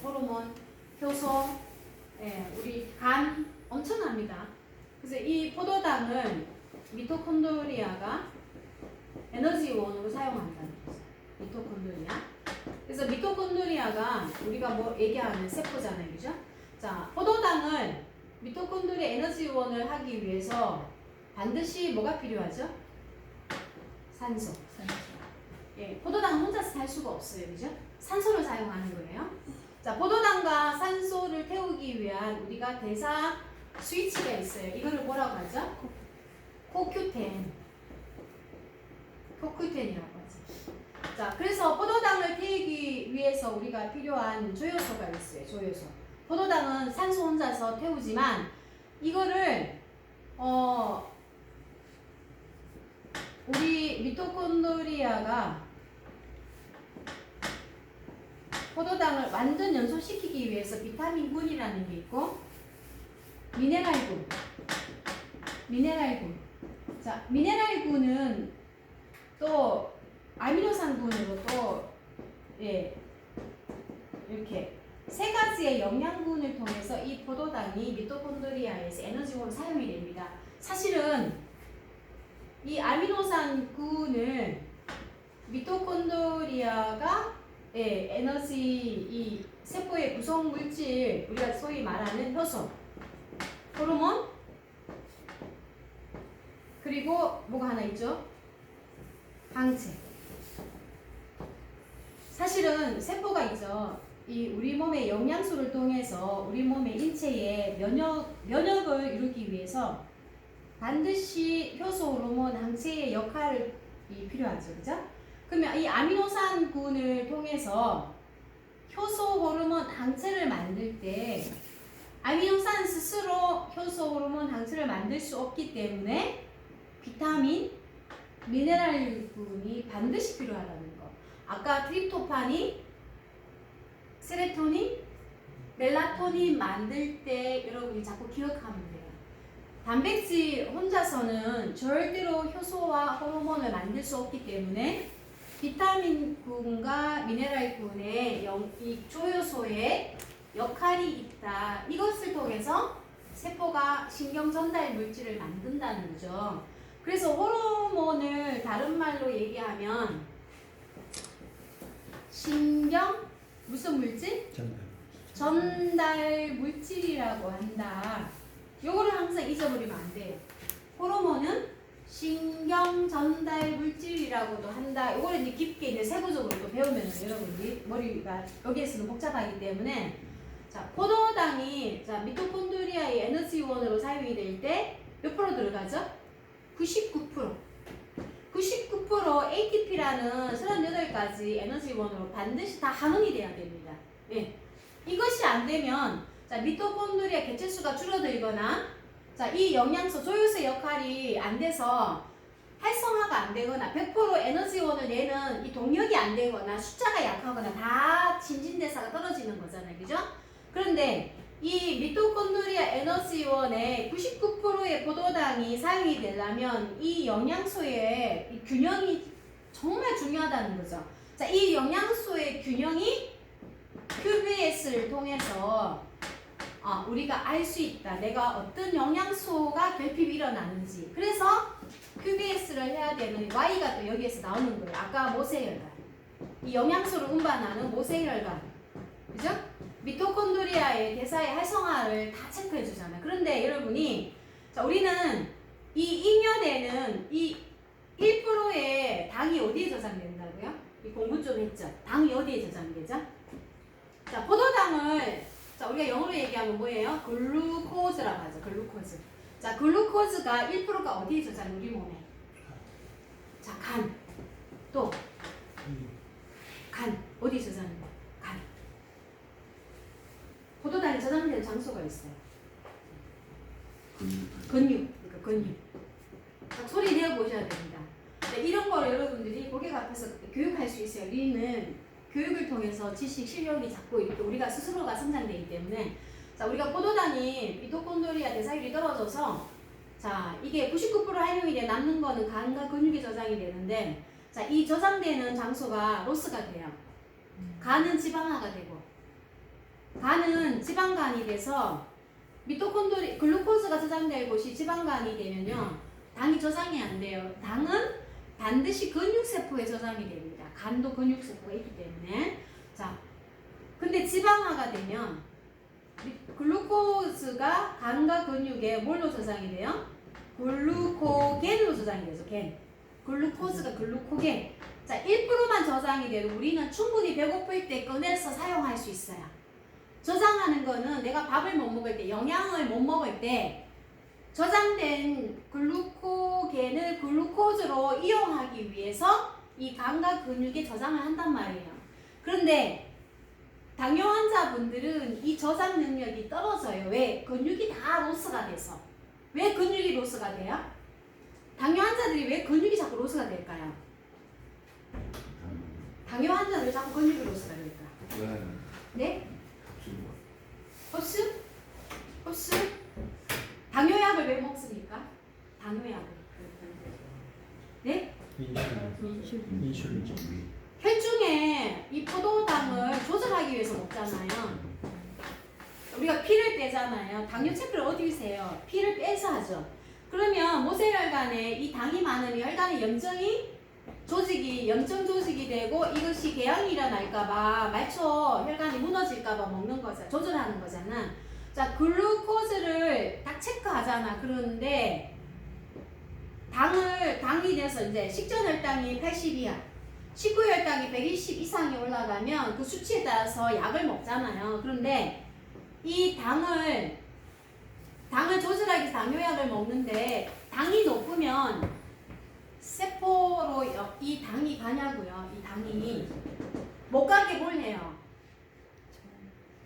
호르몬, 효소, 예, 우리 간 엄청납니다. 그래서 이 포도당을 미토콘드리아가 에너지원으로 사용한다는 거죠. 미토콘드리아. 그래서 미토콘드리아가 우리가 뭐 얘기하는 세포잖아요, 그죠? 자, 포도당을 미토콘드리아 에너지원을 하기 위해서 반드시 뭐가 필요하죠? 산소. 예, 포도당 혼자서 살 수가 없어요, 그죠? 산소를 사용하는 거예요. 자, 포도당과 산소를 태우기 위한 우리가 대사 스위치가 있어요. 이거를 뭐라고 하죠? 코큐텐. 코큐텐이라고 하죠. 자, 그래서 포도당을 태우기 위해서 우리가 필요한 조효소가 있어요. 조효소. 포도당은 산소 혼자서 태우지만 이거를 우리 미토콘드리아가 포도당을 완전 연소시키기 위해서 비타민군이라는 게 있고 미네랄군. 자, 미네랄군은 또 아미노산군으로 또 예, 이렇게 세 가지의 영양분을 통해서 이 포도당이 미토콘드리아에서 에너지원으로 사용이 됩니다. 사실은 이 아미노산군을 미토콘드리아가 에너지 이 세포의 구성 물질 우리가 소위 말하는 효소, 호르몬 그리고 뭐가 하나 있죠? 항체. 사실은 세포가 있죠. 이 우리 몸의 영양소를 통해서 우리 몸의 인체의 면역을 이루기 위해서 반드시 효소, 호르몬, 항체의 역할이 필요하죠, 그죠? 그러면 이 아미노산군을 통해서 효소, 호르몬, 항체를 만들 때 아미노산 스스로 효소, 호르몬, 항체를 만들 수 없기 때문에 비타민, 미네랄군이 반드시 필요하다는 거. 아까 트립토판이, 세로토닌, 멜라토닌 만들 때 여러분이 자꾸 기억하면 돼요. 단백질 혼자서는 절대로 효소와 호르몬을 만들 수 없기 때문에 비타민군과 미네랄군의 이 조효소의 역할이 있다. 이것을 통해서 세포가 신경 전달 물질을 만든다는 거죠. 그래서 호르몬을 다른 말로 얘기하면 신경 무슨 물질? 전달 물질이라고 한다. 요거를 항상 잊어버리면 안 돼요. 호르몬은 신경 전달 물질이라고도 한다. 이거를 이제 깊게 이제 세부적으로 또 배우면 여러분이 머리가 여기에서는 복잡하기 때문에 자, 포도당이 자, 미토콘드리아의 에너지원으로 사용이 될 때 몇 프로 들어가죠? 99%. 99% ATP라는 38가지 에너지원으로 반드시 다 환원이 돼야 됩니다. 예. 이것이 안 되면 자, 미토콘드리아 개체수가 줄어들거나 자, 이 영양소 조효소의 역할이 안 돼서 활성화가 안 되거나 100% 에너지원을 내는 이 동력이 안 되거나 숫자가 약하거나 다 신진대사가 떨어지는 거잖아요. 그죠? 그런데 이 미토콘드리아 에너지원의 99%의 포도당이 사용이 되려면 이 영양소의 이 균형이 정말 중요하다는 거죠. 자, 이 영양소의 균형이 QBS를 통해서 우리가 알 수 있다. 내가 어떤 영양소가 결핍이 일어나는지. 그래서 QBS를 해야 되는 Y가 또 여기에서 나오는 거예요. 아까 모세혈관. 이 영양소를 운반하는 모세혈관. 그죠? 미토콘드리아의 대사의 활성화를 다 체크해 주잖아요. 그런데 여러분이 자, 우리는 이 이면에는 이 1%의 당이 어디에 저장된다고요? 이 공부 좀 했죠? 당이 어디에 저장되죠? 자, 포도당을 자, 우리가 영어로 얘기하면 뭐예요? 글루코즈라고 하죠. 글루코즈. 자, 글루코즈가 1%가 어디에 저장해? 우리 몸에. 자, 간. 또. 간. 어디에 저장해? 간. 포도당에 저장되는 장소가 있어요. 근육. 그러니까 근육. 자, 소리 내어 보셔야 됩니다. 자, 이런 걸 여러분들이 고객 앞에서 교육할 수 있어요. 우리는 교육을 통해서 지식, 실력이 자꾸 이렇게 우리가 스스로가 성장되기 때문에 자, 우리가 포도당이 미토콘드리아 대사율이 떨어져서 자, 이게 99% 활용이 돼 남는 거는 간과 근육이 저장이 되는데 자, 이 저장되는 장소가 로스가 돼요. 간은 지방화가 되고 간은 지방간이 돼서 글루코즈가 저장될 곳이 지방간이 되면요. 당이 저장이 안 돼요. 당은 반드시 근육세포에 저장이 됩니다. 간도 근육세포가 있기 때문에. 자, 근데 지방화가 되면 글루코즈가 간과 근육에 뭘로 저장이 돼요? 글루코겐으로 저장이 돼서 겐. 글루코즈가 글루코겐. 자, 1%만 저장이 돼도 우리는 충분히 배고플 때 꺼내서 사용할 수 있어요. 저장하는 거는 내가 밥을 못 먹을 때, 영양을 못 먹을 때 저장된 글루코겐을 글루코즈로 이용하기 위해서 이 간과 근육에 저장을 한단 말이에요. 그런데 당뇨 환자분들은 이 저장 능력이 떨어져요. 왜? 근육이 다 로스가 돼서. 왜 근육이 로스가 돼요? 당뇨 환자들이 왜 근육이 자꾸 로스가 될까요? 당뇨 환자들이 자꾸 근육이 로스가 될까요? 네? 흡수? 흡수? 당뇨약을 왜 먹습니까? 당뇨약을. 네? 인슐린. 혈중에 이 포도당을 조절하기 위해서 먹잖아요. 우리가 피를 빼잖아요. 당뇨 체크를 어디서 해요? 피를 빼서 하죠. 그러면 모세혈관에 이 당이 많으면 혈관에 염증 조직이 되고 이것이 궤양이 일어날까봐 말초 혈관이 무너질까봐 먹는 거잖아. 조절하는 거잖아. 자, 글루코즈를 딱 체크하잖아. 그런데 당이 돼서 이제 식전혈당이 80 이하, 식후혈당이 120 이상이 올라가면 그 수치에 따라서 약을 먹잖아요. 그런데 이 당을 조절하기 위해서 당뇨약을 먹는데 당이 높으면 세포로 이 당이 가냐고요. 이 당이 못 가게 뭘 해요?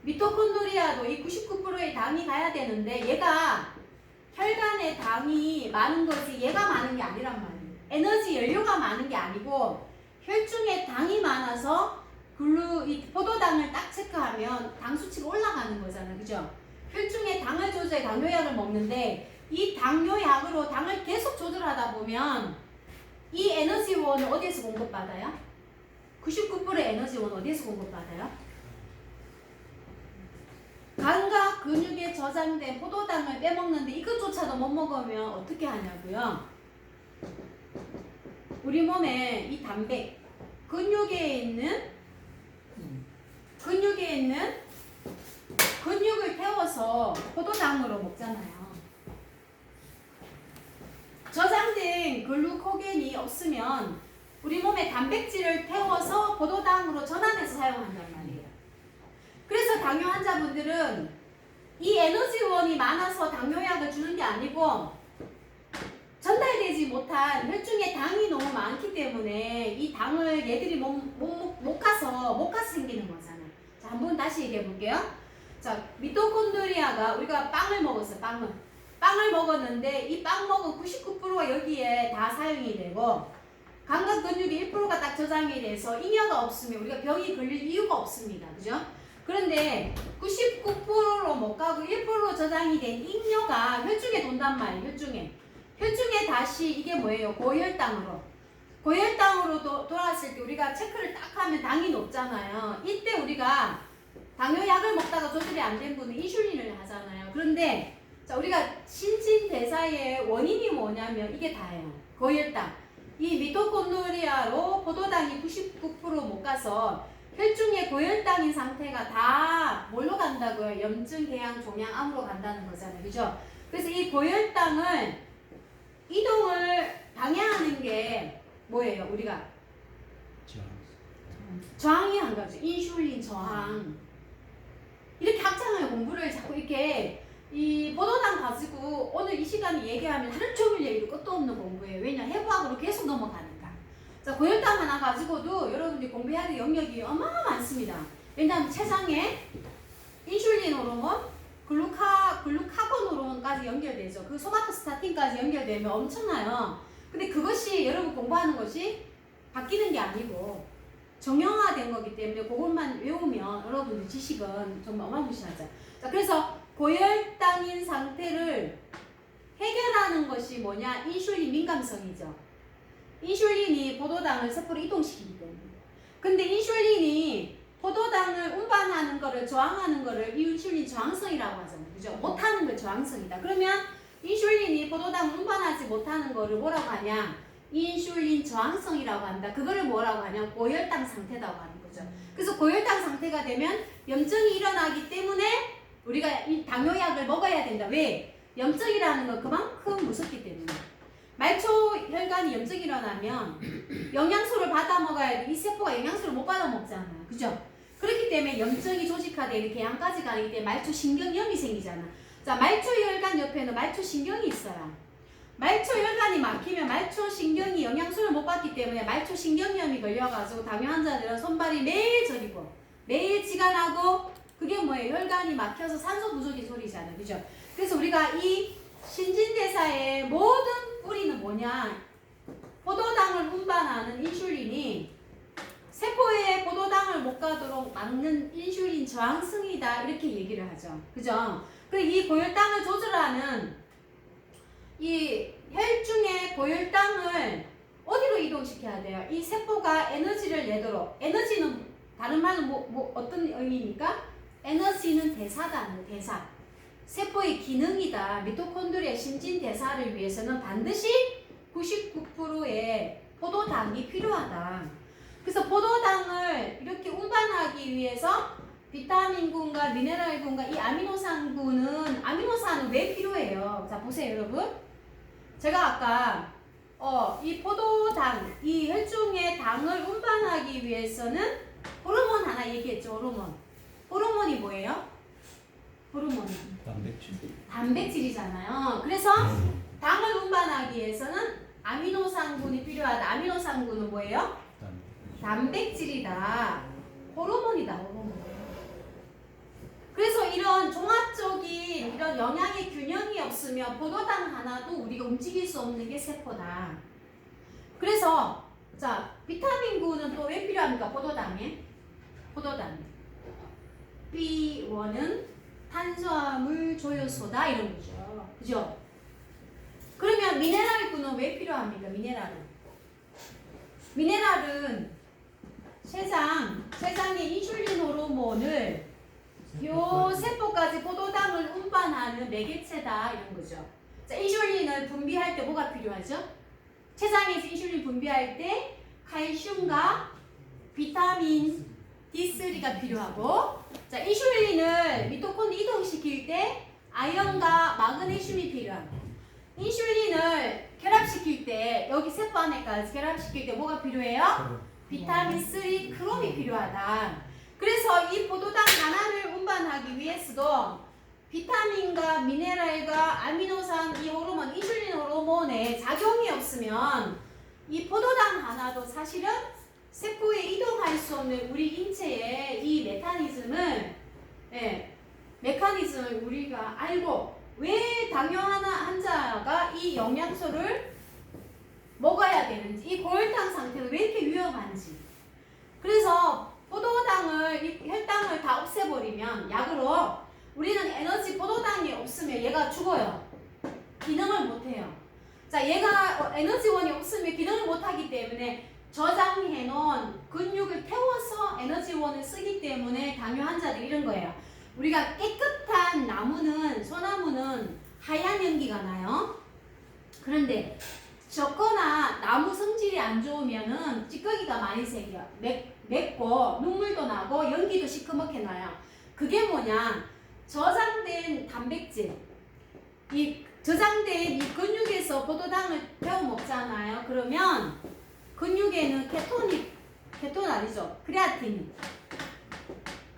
미토콘드리아도 이 99%의 당이 가야 되는데 얘가 혈관에 당이 많은 것이 얘가 많은 게 아니란 말이에요. 에너지 연료가 많은 게 아니고 혈중에 당이 많아서 이 포도당을 딱 체크하면 당 수치가 올라가는 거잖아요. 그죠? 혈중에 당을 조절해 당뇨약을 먹는데 이 당뇨약으로 당을 계속 조절하다 보면 이 에너지원을 어디에서 공급받아요? 99%의 에너지원 어디에서 공급받아요? 간과 근육에 저장된 포도당을 빼먹는데 이것조차도 못 먹으면 어떻게 하냐고요? 우리 몸에 이 단백, 근육에 있는 근육을 태워서 포도당으로 먹잖아요. 저장된 글루코겐이 없으면 우리 몸에 단백질을 태워서 포도당으로 전환해서 사용한단 말이에요. 그래서 당뇨 환자분들은 이 에너지원이 많아서 당뇨약을 주는 게 아니고 전달되지 못한 혈중에 당이 너무 많기 때문에 이 당을 얘들이 못 가서 생기는 거잖아요. 자, 한번 다시 얘기해 볼게요. 자, 미토콘드리아가 우리가 빵을 먹었어요. 빵을 먹었는데 이 빵 먹은 99%가 여기에 다 사용이 되고 간과 근육이 1%가 딱 저장이 돼서 잉여가 없으면 우리가 병이 걸릴 이유가 없습니다. 그죠? 그런데 99%로 못 가고 1%로 저장이 된 잉여가 혈중에 돈단 말이에요. 혈중에 다시 이게 뭐예요? 고혈당으로 돌아왔을 때 우리가 체크를 딱 하면 당이 높잖아요. 이때 우리가 당뇨약을 먹다가 조절이 안 된 분은 인슐린을 하잖아요. 그런데 자, 우리가 신진대사의 원인이 뭐냐면 이게 다예요. 고혈당. 이 미토콘드리아로 포도당이 99% 못 가서 혈중에 고혈당인 상태가 다 뭘로 간다고요? 염증, 궤양, 종양, 암으로 간다는 거잖아요. 그죠? 그래서 이 고혈당을 이동을 방해하는 게 뭐예요? 우리가 저항이 한 거죠. 인슐린 저항. 이렇게 학창을 공부를 자꾸 이렇게 이 포도당 가지고 오늘 이 시간에 얘기하면 하루 종일 얘기도 끝도 없는 공부예요. 왜냐? 해부학으로 계속 넘어가니까. 자, 고혈당 하나 가지고도 여러분들이 공부해야 될 영역이 얼마나 많습니다. 왜냐하면 세상에 인슐린 호르몬, 글루카곤 호르몬까지 연결되죠. 그 소마토스타틴까지 연결되면 엄청나요. 근데 그것이 여러분 공부하는 것이 바뀌는 게 아니고 정형화된 거기 때문에 그것만 외우면 여러분들 지식은 정말 어마무시하죠. 자, 그래서 고혈당인 상태를 해결하는 것이 뭐냐? 인슐린 민감성이죠. 인슐린이 포도당을 세포로 이동시키기 때문에. 근데 인슐린이 포도당을 운반하는 거를 저항하는 거를 인슐린 저항성이라고 하잖아요. 그죠? 못하는 걸 저항성이다. 그러면 인슐린이 포도당 운반하지 못하는 거를 뭐라고 하냐? 인슐린 저항성이라고 한다. 그거를 뭐라고 하냐? 고혈당 상태라고 하는 거죠. 그래서 고혈당 상태가 되면 염증이 일어나기 때문에 우리가 이 당뇨약을 먹어야 된다. 왜? 염증이라는 건 그만큼 무섭기 때문에. 말초 혈관이 염증이 일어나면 영양소를 받아 먹어야 돼. 이 세포가 영양소를 못 받아 먹잖아요. 그죠? 그렇기 때문에 염증이 조직화돼 이렇게 양까지 가기 때문에 말초 신경염이 생기잖아. 자, 말초 혈관 옆에는 말초 신경이 있어요. 말초 혈관이 막히면 말초 신경이 영양소를 못 받기 때문에 말초 신경염이 걸려가지고 당뇨 환자들은 손발이 매일 저리고 매일 지가 나고 그게 뭐예요? 혈관이 막혀서 산소 부족이 소리잖아요. 그죠? 그래서 우리가 이 신진대사의 모든 뿌리는 뭐냐? 포도당을 운반하는 인슐린이 세포에 포도당을 못 가도록 막는 인슐린 저항성이다. 이렇게 얘기를 하죠. 그죠? 이 고혈당을 조절하는 이 혈중의 고혈당을 어디로 이동시켜야 돼요? 이 세포가 에너지를 내도록. 에너지는 다른 말은 어떤 의미입니까? 에너지는 대사다. 대사. 세포의 기능이다. 미토콘드리아 신진대사를 위해서는 반드시 99%의 포도당이 필요하다. 그래서 포도당을 이렇게 운반하기 위해서 비타민군과 미네랄군과 이 아미노산은 왜 필요해요? 자, 보세요, 여러분. 제가 아까 이 포도당, 이 혈중의 당을 운반하기 위해서는 호르몬 하나 얘기했죠. 호르몬이 뭐예요? 호르몬. 단백질이잖아요. 그래서 당을 운반하기 위해서는 아미노산군이 필요하다. 아미노산군은 뭐예요? 단백질이다. 호르몬이다. 호르몬. 그래서 이런 종합적인 이런 영양의 균형이 없으면 포도당 하나도 우리가 움직일 수 없는 게 세포다. 그래서 자, 비타민군은 또 왜 필요합니까? 포도당에. B1은 탄수화물 조효소다 이런 거죠. 그죠? 그러면 미네랄군은 왜 필요합니까? 미네랄은 췌장의 인슐린 호르몬을 요 세포까지 포도당을 운반하는 매개체다 이런 거죠. 자, 인슐린을 분비할 때 뭐가 필요하죠? 췌장에서 인슐린 분비할 때 칼슘과 비타민 D3가 필요하고, 자, 인슐린을 미토콘드리아 이동시킬 때 아연과 마그네슘이 필요합니다. 인슐린을 결합시킬 때 여기 세포 안에까지 결합시킬 때 뭐가 필요해요? 비타민 3 크롬이 필요하다. 그래서 이 포도당 하나를 운반하기 위해서도 비타민과 미네랄과 아미노산 이 호르몬, 인슐린 호르몬의 작용이 없으면 이 포도당 하나도 사실은 세포에 이동할 수 없는 우리 인체의 이 메커니즘을 우리가 알고 왜 당뇨 환자가 이 영양소를 먹어야 되는지, 이 고혈당 상태가 왜 이렇게 위험한지. 그래서 포도당을, 이 혈당을 다 없애버리면 약으로 우리는 에너지 포도당이 없으면 얘가 죽어요. 기능을 못해요. 자, 얘가 에너지원이 없으면 기능을 못하기 때문에 저장해놓은 근육을 태워서 에너지원을 쓰기 때문에 당뇨 환자들이 이런 거예요. 우리가 깨끗한 소나무는 하얀 연기가 나요. 그런데 적거나 나무 성질이 안 좋으면은 찌꺼기가 많이 생겨. 맵고 눈물도 나고 연기도 시커멓게 나요. 그게 뭐냐? 저장된 단백질. 이 저장된 이 근육에서 포도당을 태워 먹잖아요. 그러면 근육에는 케톤 아니죠?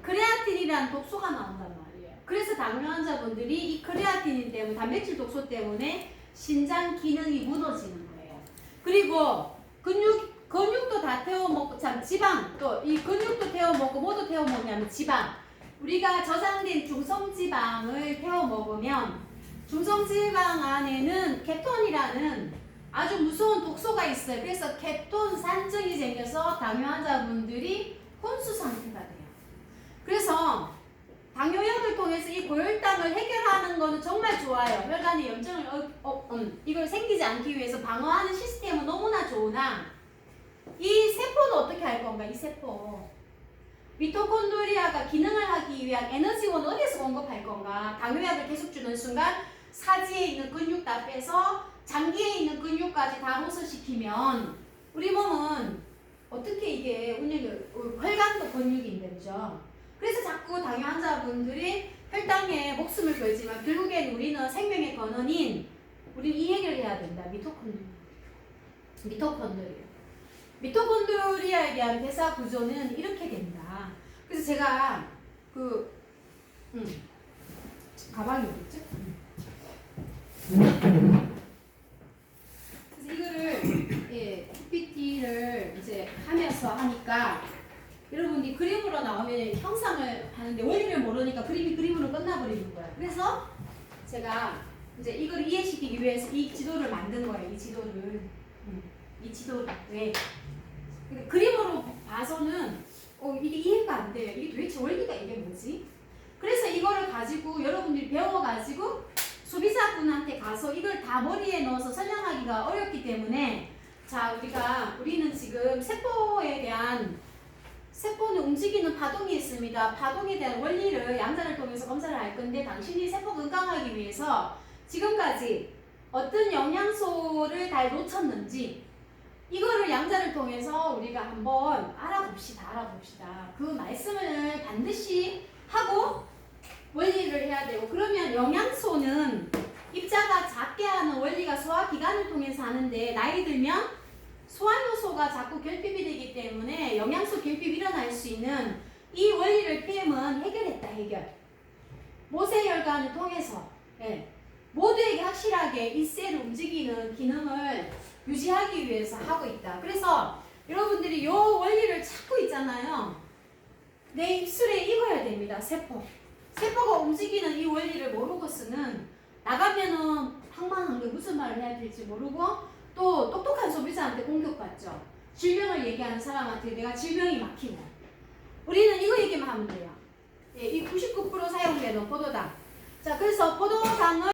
크레아틴이라는 독소가 나온단 말이에요. 그래서 당뇨 환자분들이 이 크레아틴 때문에, 단백질 독소 때문에 신장 기능이 무너지는 거예요. 그리고 근육도 다 태워 먹고, 지방, 또 이 근육도 태워 먹고, 뭐도 태워 먹냐면 지방. 우리가 저장된 중성지방을 태워 먹으면 중성지방 안에는 케톤이라는 아주 무서운 독소가 있어요. 그래서 케톤 산증이 생겨서 당뇨 환자분들이 혼수 상태가 돼요. 그래서 당뇨약을 통해서 이 고혈당을 해결하는 거는 정말 좋아요. 혈관의 염증을 이걸 생기지 않기 위해서 방어하는 시스템은 너무나 좋으나 이 세포는 어떻게 할 건가? 이 세포 미토콘드리아가 기능을 하기 위한 에너지원을 어디서 공급할 건가? 당뇨약을 계속 주는 순간 사지에 있는 근육 다 빼서 장기에 있는 근육까지 다 호소시키면 우리 몸은 어떻게 이게 운영이 혈관도 근육인데 그죠? 그래서 자꾸 당뇨 환자분들이 혈당에 목숨을 걸지만 결국엔 우리는 생명의 근원인 우리는 이 얘기를 해야 된다. 미토콘드리아에 대한 대사 구조는 이렇게 된다. 그래서 제가 가방이 어딨지? 그래서 이거를 PPT를 이제 하면서 하니까 여러분이 그림으로 나오면 형상을 하는데 원리를 모르니까 그림이 그림으로 끝나버리는 거야. 그래서 제가 이제 이걸 이해시키기 위해서 이 지도를 만든 거예요. 이 지도를. 왜? 그림으로 봐서는 이게 이해가 안 돼요. 이게 도대체 원리가 이게 뭐지? 그래서 이거를 가지고 여러분들이 배워가지고 소비자분한테 가서 이걸 다 머리에 넣어서 설명하기가 어렵기 때문에 자 우리는 지금 세포는 움직이는 파동이 있습니다. 파동에 대한 원리를 양자를 통해서 검사를 할 건데 당신이 세포 건강하기 위해서 지금까지 어떤 영양소를 다 놓쳤는지 이거를 양자를 통해서 우리가 한번 알아봅시다. 그 말씀을 반드시 하고 원리를 해야 되고 그러면 영양소는 입자가 작게 하는 원리가 소화기관을 통해서 하는데 나이 들면 소화효소가 자꾸 결핍이 되기 때문에 영양소 결핍이 일어날 수 있는 이 원리를 PM은 해결했다. 모세혈관을 통해서 모두에게 확실하게 이 셀을 움직이는 기능을 유지하기 위해서 하고 있다. 그래서 여러분들이 이 원리를 찾고 있잖아요. 내 입술에 익어야 됩니다. 세포가 움직이는 이 원리를 모르고서는 나가면은 황망한 게 무슨 말을 해야 될지 모르고 또 똑똑한 소비자한테 공격받죠. 질병을 얘기하는 사람한테 내가 질병이 막히고 우리는 이거 얘기만 하면 돼요. 이 99% 사용되는 포도당. 자, 그래서 포도당을